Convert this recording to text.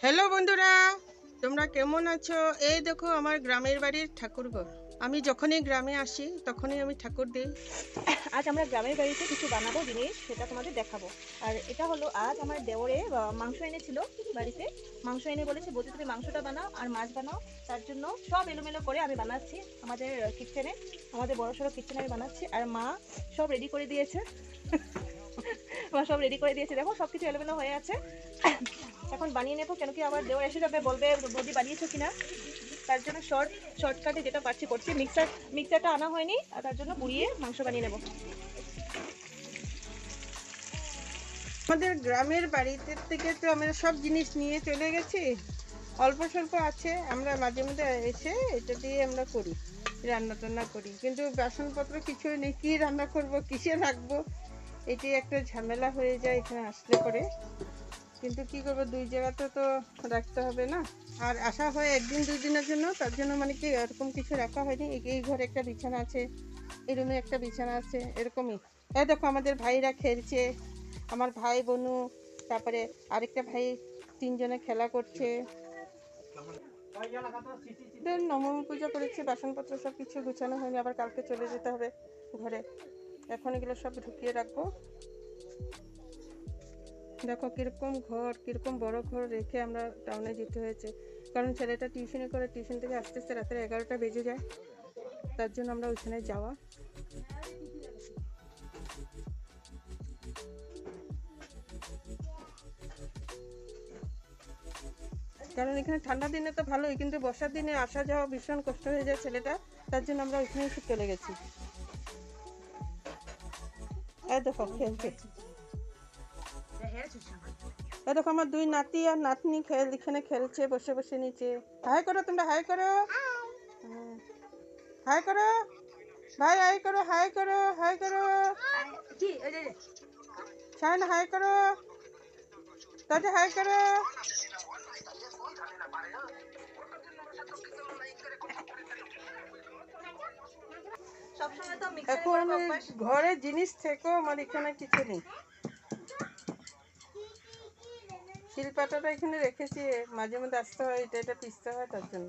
Hello বন্ধুরা, তোমরা কেমন আছো? এই দেখো আমার গ্রামের বাড়ির ঠাকুরঘর। আমি যখনই গ্রামে আসি তখনই আমি ঠাকুর দিই। আজ আমরা গ্রামের বাড়িতে কিছু বানাবো জিনিস, সেটা তোমাদের দেখাবো। আর এটা হলো, আজ আমার দেওরে মাংস এনেছিল বাড়িতে। মাংস এনে বলেছে, বলছে তুমি মাংসটা বানাও আর মাছ বানাও। তার জন্য সব এলোমেলো করে আমি বানাচ্ছি আমাদের কিচেনে, আমাদের বড়সড় কিচেনে আমি বানাচ্ছি। আর মা সব রেডি করে দিয়েছে। মা সব রেডি করে দিয়েছে, দেখো সব কিছু এলোমেলো হয়ে আছে। এখন বানিয়ে নেবো, কেন কি আবার দেওর এসে যাবে, বলবে বৌদি বানিয়েছো কিনা। তার জন্য শর্টকাটে যেটা পারছি করছি। মিক্সারটা আনা হয়নি, আর তার জন্য গুঁড়িয়ে মাংস বানিয়ে নেবো। আমাদের গ্রামের বাড়িতে থেকে তো আমরা সব জিনিস নিয়ে চলে গেছি। অল্প স্বল্প আছে, আমরা মাঝে মধ্যে এসে এটা দিয়ে আমরা করি, রান্না টান্না করি। কিন্তু বাসনপত্র কিছুই নেই, কী রান্না করব, কিসে রাখবো, এটি একটা ঝামেলা হয়ে যায় এখানে আসলে পরে। কিন্তু কি করবো, দুই জায়গাতে তো রাখতে হবে না। আর আসা হয় একদিন দুই দিনের জন্য, তার জন্য মানে কি এরকম কিছু রাখা হয়নি। এই ঘরে একটা বিছানা আছে, এই রুমে একটা বিছানা আছে, এরকমই। এই দেখো আমাদের ভাইরা খেলছে, আমার ভাই বোনু, তারপরে আরেকটা ভাই, তিনজনে খেলা করছে। নবমী পূজা করেছি, বাসনপত্র সব কিছু গুছানো হয়নি, আবার কালকে চলে যেতে হবে ঘরে। এখন এগুলো সব ঢুকিয়ে রাখবো। দেখো কিরকম ঘর, কিরকম বড় ঘর রেখে আমরা টাউনে যেতে হয়েছে, কারণ ছেলেটা টিউশনে করে, টিউশন থেকে আস্তে আস্তে রাতের 11টা বেজে যায়। তার জন্য আমরা ওইখানে যাওয়া। কারণ এখানে ঠান্ডা দিনে তো ভালোই, কিন্তু বর্ষার দিনে আসা যাওয়া ভীষণ কষ্ট হয়ে যায় ছেলেটা, তার জন্য আমরা ওইখানে এসে চলে গেছি। এই দেখো খেলছে, এই দেখো আমার দুই নাতি আর নাতনি এখানে খেলছে বসে বসে নিচে। হাই করো তোমরা, হাই করো, হাই করো ভাই, হাই করো, হাই করো, হাই করো, শাইন হাই করো, দাদা হাই করো। এখন ঘরে জিনিস থেকেও আমার এখানে কিছু নেই। শিলপাটাটা এখানে রেখেছি, মাঝে মধ্যে আসতে হয়, এটা পিসতে হয়, তার জন্য।